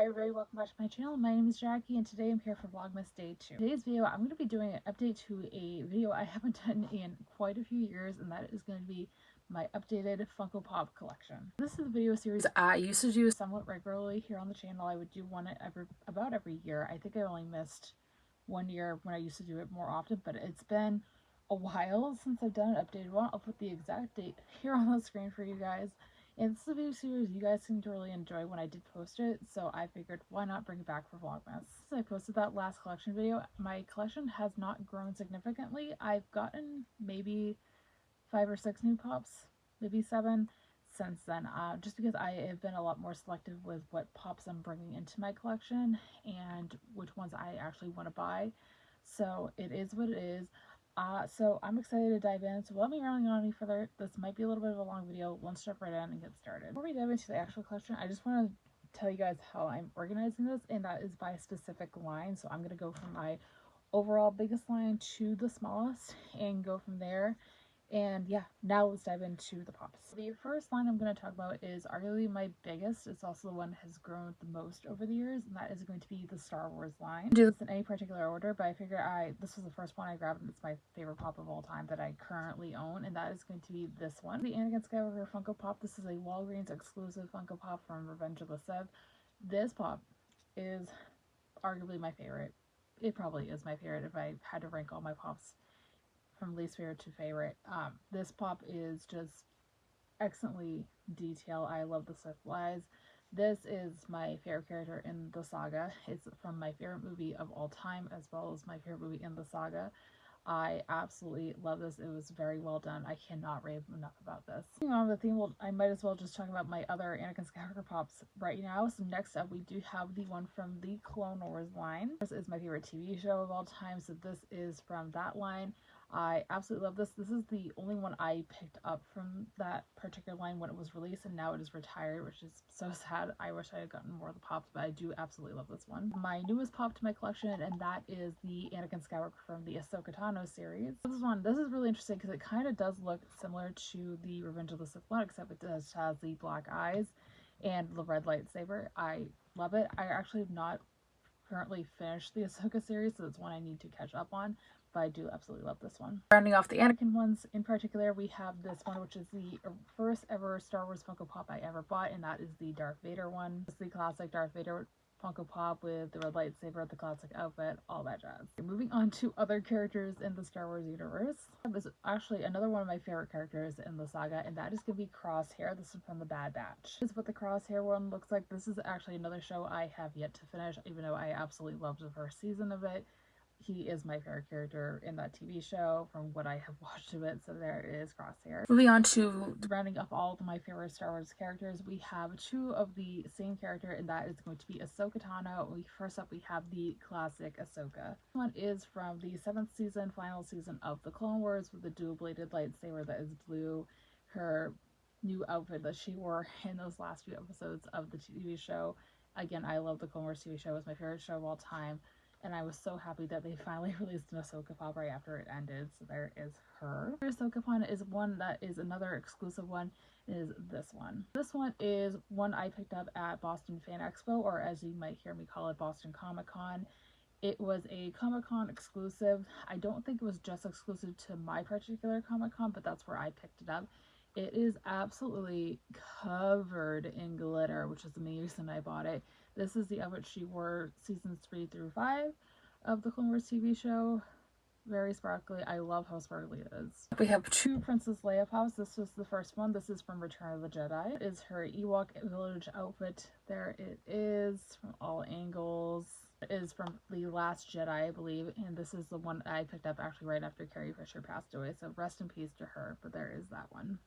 Hi everybody, welcome back to my channel. My name is Jackie and today I'm here for Vlogmas Day 2. Today's video, I'm going to be doing an update to a video I haven't done in quite a few years, and that is going to be my updated Funko Pop collection. This is a video series I used to do somewhat regularly here on the channel. I would do one about every year. I think I only missed 1 year when I used to do it more often, but it's been a while since I've done an updated one. I'll put the exact date here on the screen for you guys. And this is a video series you guys seem to really enjoy when I did post it, so I figured why not bring it back for Vlogmas. Since I posted that last collection video, my collection has not grown significantly. I've gotten maybe 5 or 6 new pops, maybe 7 since then, just because I have been a lot more selective with what pops I'm bringing into my collection and which ones I actually want to buy. So it is what it is. So I'm excited to dive in. So without me rambling on any further, this might be a little bit of a long video. Let's jump right in and get started. Before we dive into the actual collection, I just want to tell you guys how I'm organizing this, and that is by a specific line. So I'm going to go from my overall biggest line to the smallest and go from there. And yeah, now let's dive into the pops. The first line I'm going to talk about is arguably my biggest. It's also the one that has grown the most over the years, and that is going to be the Star Wars line. I do this in any particular order, but I figured this was the first one I grabbed, and it's my favorite pop of all time that I currently own, and that is going to be this one. The Anakin Skywalker Funko Pop. This is a Walgreens exclusive Funko Pop from Revenge of the Sith. This pop is arguably my favorite. It probably is my favorite if I had to rank all my pops from least favorite to favorite. This pop is just excellently detailed. I love the Sith flies. This is my favorite character in the saga. It's from my favorite movie of all time, as well as my favorite movie in the saga. I absolutely love this. It was very well done. I cannot rave enough about this. Moving on with the theme, well, I might as well just talk about my other Anakin Skywalker pops right now. So next up, we do have the one from the Clone Wars line. This is my favorite TV show of all time, so this is from that line. I absolutely love this. This is the only one I picked up from that particular line when it was released, and now it is retired, which is so sad. I wish I had gotten more of the pops, but I do absolutely love this one. My newest pop to my collection, and that is the Anakin Skywalker from the Ahsoka Tano series. This is really interesting because it kind of does look similar to the Revenge of the Sith one, except it does have the black eyes and the red lightsaber. I love it. I actually have not currently finished the Ahsoka series, so it's one I need to catch up on, but I do absolutely love this one. Rounding off the Anakin ones in particular, we have this one, which is the first ever Star Wars Funko Pop I ever bought, and that is the Darth Vader one. It's the classic Darth Vader Funko Pop with the red lightsaber, the classic outfit, all that jazz. Moving on to other characters in the Star Wars universe. This is actually another one of my favorite characters in the saga, and that is going to be Crosshair. This is from the Bad Batch. This is what the Crosshair one looks like. This is actually another show I have yet to finish, even though I absolutely loved the first season of it. He is my favorite character in that TV show from what I have watched of it, so there is Crosshair. Moving on to rounding up all of my favorite Star Wars characters, we have 2 of the same character, and that is going to be Ahsoka Tano. First up, we have the classic Ahsoka. This one is from the 7th season, final season of the Clone Wars, with the dual-bladed lightsaber that is blue. Her new outfit that she wore in those last few episodes of the TV show. Again, I love the Clone Wars TV show. It's my favorite show of all time. And I was so happy that they finally released an Ahsoka pop right after it ended. So there is her. The Ahsoka pop is one that is another exclusive one, is this one. This one is one I picked up at Boston Fan Expo, or as you might hear me call it, Boston Comic Con. It was a Comic Con exclusive. I don't think it was just exclusive to my particular Comic Con, but that's where I picked it up. It is absolutely covered in glitter, which is the main reason I bought it. This is the outfit she wore seasons 3 through 5 of the Clone Wars TV show. Very sparkly. I love how sparkly it is. We have 2 Princess Leia pops. This was the first one. This is from Return of the Jedi. It is her Ewok village outfit. There it is from all angles. It is from The Last Jedi, I believe, and this is the one I picked up actually right after Carrie Fisher passed away, so rest in peace to her, but there is that one.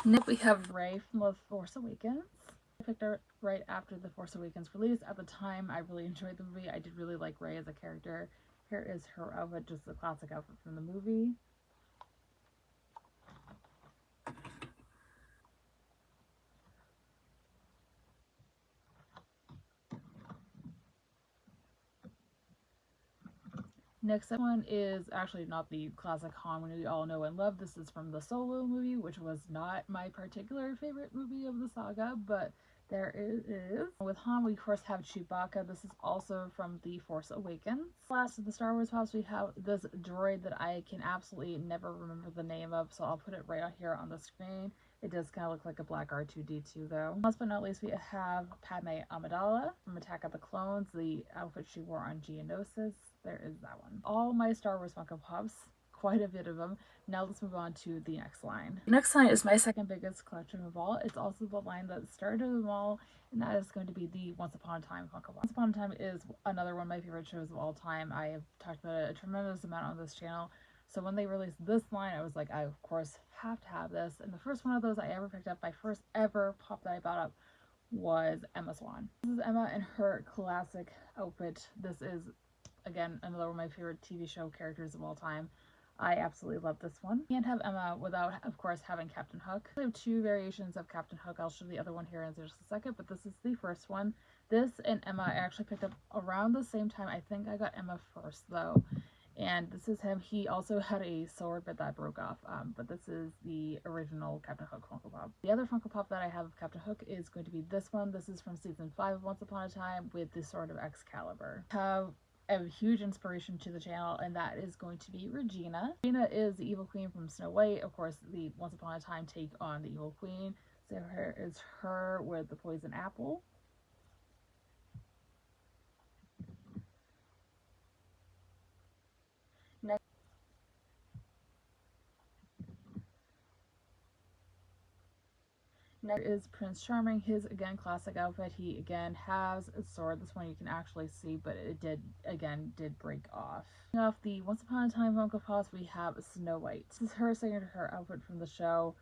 Next we have Rey from The Force Awakens. I picked her right after The Force Awakens release. At the time, I really enjoyed the movie. I did really like Rey as a character. Here is her outfit, just the classic outfit from the movie. Next one is actually not the classic Han we all know and love. This is from the Solo movie, which was not my particular favorite movie of the saga, but there it is. With Han, we of course have Chewbacca. This is also from The Force Awakens. Last of the Star Wars Pops, we have this droid that I can absolutely never remember the name of, so I'll put it right out here on the screen. It does kind of look like a black R2-D2 though. Last but not least, we have Padme Amidala from Attack of the Clones, the outfit she wore on Geonosis. There is that one. All my Star Wars Funko Pops, quite a bit of them. Now let's move on to the next line. The next line is my second biggest collection of all. It's also the line that started them all, and that is going to be the Once Upon a Time Funko Pop. Once Upon a Time is another one of my favorite shows of all time. I have talked about it a tremendous amount on this channel. So when they released this line, I was like, I of course have to have this. And the first one of those I ever picked up, my first ever pop that I bought up, was Emma Swan. This is Emma in her classic outfit. This is, again, another one of my favorite TV show characters of all time. I absolutely love this one. Can't have Emma without, of course, having Captain Hook. I have two variations of Captain Hook. I'll show the other one here in just a second, but this is the first one. This and Emma I actually picked up around the same time. I think I got Emma first, though. And this is him. He also had a sword, but that broke off. But this is the original Captain Hook Funko Pop. The other Funko Pop that I have of Captain Hook is going to be this one. This is from season 5 of Once Upon a Time with the Sword of Excalibur. Have a huge inspiration to the channel, and that is going to be Regina. Regina is the evil queen from Snow White. Of course, the Once Upon a Time take on the evil queen. So here is her with the poison apple. Next is Prince Charming. His, again, classic outfit. He, again, has a sword. This one you can actually see, but it did break off. Off the Once Upon a Time Funko Pops, we have Snow White. This is her signature outfit from the show.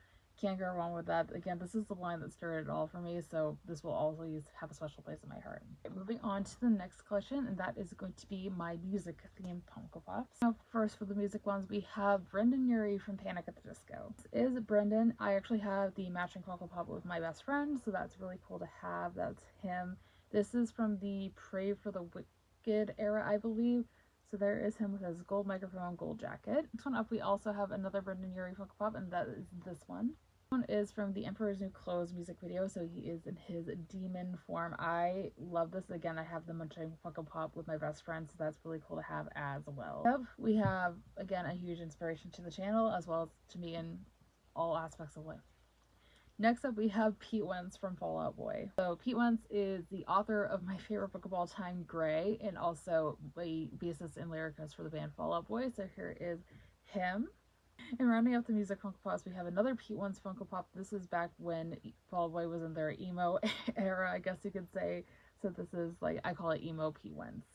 Can't go wrong with that. Again, this is the line that started it all for me, so this will always have a special place in my heart. Moving on to the next collection, and that is going to be my music-themed Funko Pops. Now, first, for the music ones, we have Brendan Urie from Panic at the Disco. This is Brendan. I actually have the matching Funko Pop with my best friend, so that's really cool to have. That's him. This is from the Pray for the Wicked era, I believe. So there is him with his gold microphone, gold jacket. Next one up, we also have another Brendan Urie Funko Pop, and that is this one. This one is from the Emperor's New Clothes music video, so he is in his demon form. I love this. Again, I have the matching Funko Pop with my best friend, so that's really cool to have as well. We have, again, a huge inspiration to the channel, as well as to me in all aspects of life. Next up, we have Pete Wentz from Fall Out Boy. So Pete Wentz is the author of my favorite book of all time, Gray, and also a bassist and lyricist for the band Fall Out Boy. So here is him. And rounding out the music Funko Pops, we have another Pete Wentz Funko Pop. This is back when Fall Out Boy was in their emo era, I guess you could say. So this is, like, I call it emo Pete Wentz.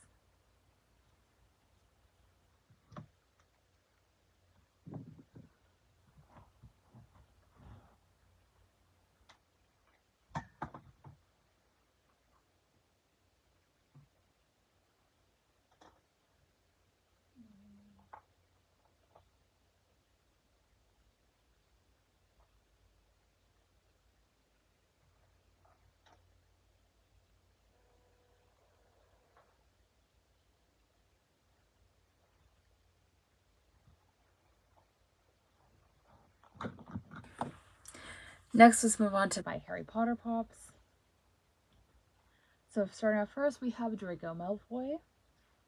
Next, let's move on to my Harry Potter Pops. So starting off first, we have Draco Malfoy.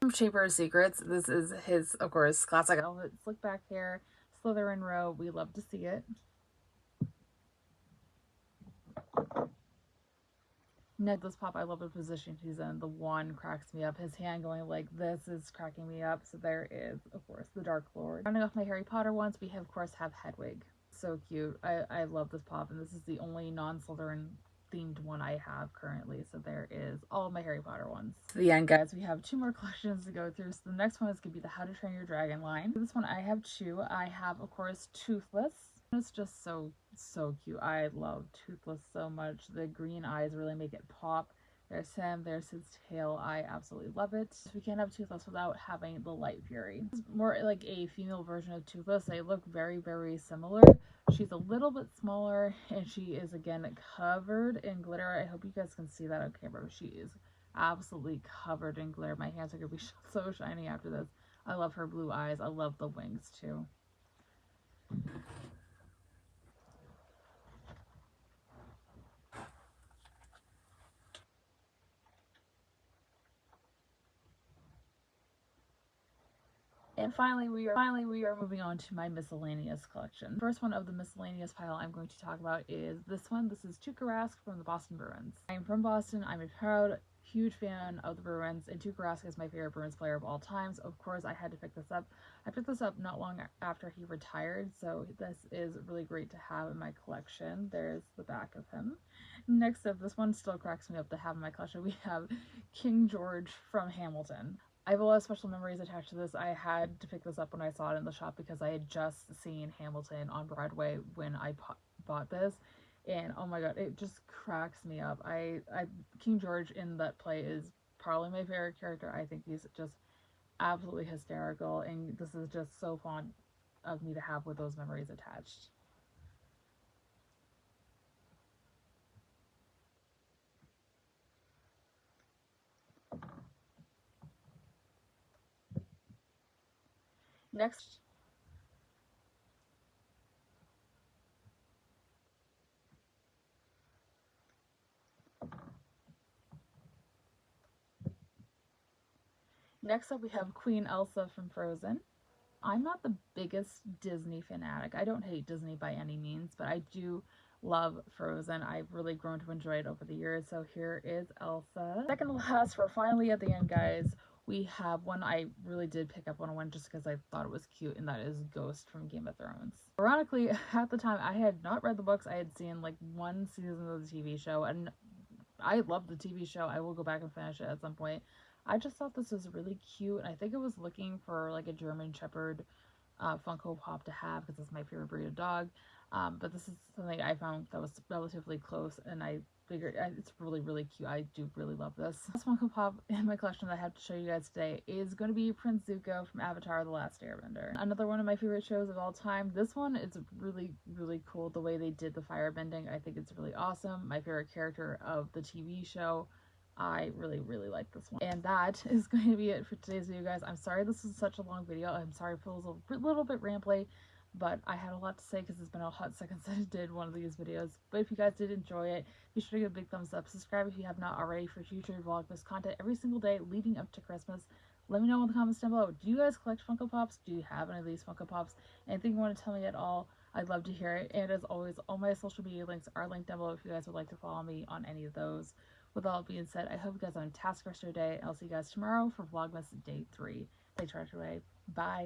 From Chamber of Secrets. This is his, of course, classic outfit. Slick back hair, Slytherin robe. We love to see it. Next, this pop, I love the position he's in. The wand cracks me up. His hand going like this is cracking me up. So there is, of course, the Dark Lord. Rounding off my Harry Potter ones, we of course have Hedwig. So cute. I love this pop, and this is the only non-Slytherin themed one I have currently. So there is all of my Harry Potter ones. To the end, guys, we have 2 more collections to go through. So the next one is going to be the How to Train Your Dragon line. This one I have 2. I have, of course, Toothless. It's just so So cute. I love Toothless so much. The green eyes really make it pop. There's him, there's his tail. I absolutely love it. We can't have Toothless without having the Light Fury. It's more like a female version of Toothless. They look very, very similar. She's a little bit smaller, and she is again covered in glitter. I hope you guys can see that on camera. She is absolutely covered in glitter. My hands are gonna be so shiny after this. I love her blue eyes. I love the wings too. And finally we are moving on to my miscellaneous collection. The first one of the miscellaneous pile I'm going to talk about is this one. This is Tuukka Rask from the Boston Bruins. I'm from Boston. I'm a proud, huge fan of the Bruins, and Tuukka Rask is my favorite Bruins player of all time. So of course I had to pick this up. I picked this up not long after he retired, so this is really great to have in my collection. There's the back of him. Next up, this one still cracks me up to have in my collection. We have King George from Hamilton. I have a lot of special memories attached to this. I had to pick this up when I saw it in the shop because I had just seen Hamilton on Broadway when I bought this, and oh my god, it just cracks me up. King George in that play is probably my favorite character. I think he's just absolutely hysterical, and this is just so fun of me to have with those memories attached. Next, next up we have Queen Elsa from Frozen. I'm not the biggest Disney fanatic. I don't hate Disney by any means, but I do love Frozen. I've really grown to enjoy it over the years. So here is Elsa. Second to last, we're finally at the end, guys. We have one I really did pick up on one just because I thought it was cute, and that is Ghost from Game of Thrones. Ironically, at the time, I had not read the books. I had seen like one season of the TV show, and I love the TV show. I will go back and finish it at some point. I just thought this was really cute, and I think I was looking for like a German Shepherd Funko Pop to have because it's my favorite breed of dog. But this is something I found that was relatively close, and I figured it's really, really cute. I do really love this. This Funko Pop in my collection that I have to show you guys today is going to be Prince Zuko from Avatar: The Last Airbender. Another one of my favorite shows of all time. This one is really, really cool. The way they did the firebending, I think it's really awesome. My favorite character of the TV show. I really, really like this one. And that is going to be it for today's video, guys. I'm sorry this is such a long video. I'm sorry if it was a little bit rambly, but I had a lot to say because it's been a hot second since I did one of these videos. But if you guys did enjoy it, be sure to give a big thumbs up. Subscribe if you have not already for future Vlogmas content every single day leading up to Christmas. Let me know in the comments down below. Do you guys collect Funko Pops? Do you have any of these Funko Pops? Anything you want to tell me at all? I'd love to hear it. And as always, all my social media links are linked down below if you guys would like to follow me on any of those. With all being said, I hope you guys have a fantastic rest of your day. I'll see you guys tomorrow for Vlogmas Day 3. Stay charged away. Bye.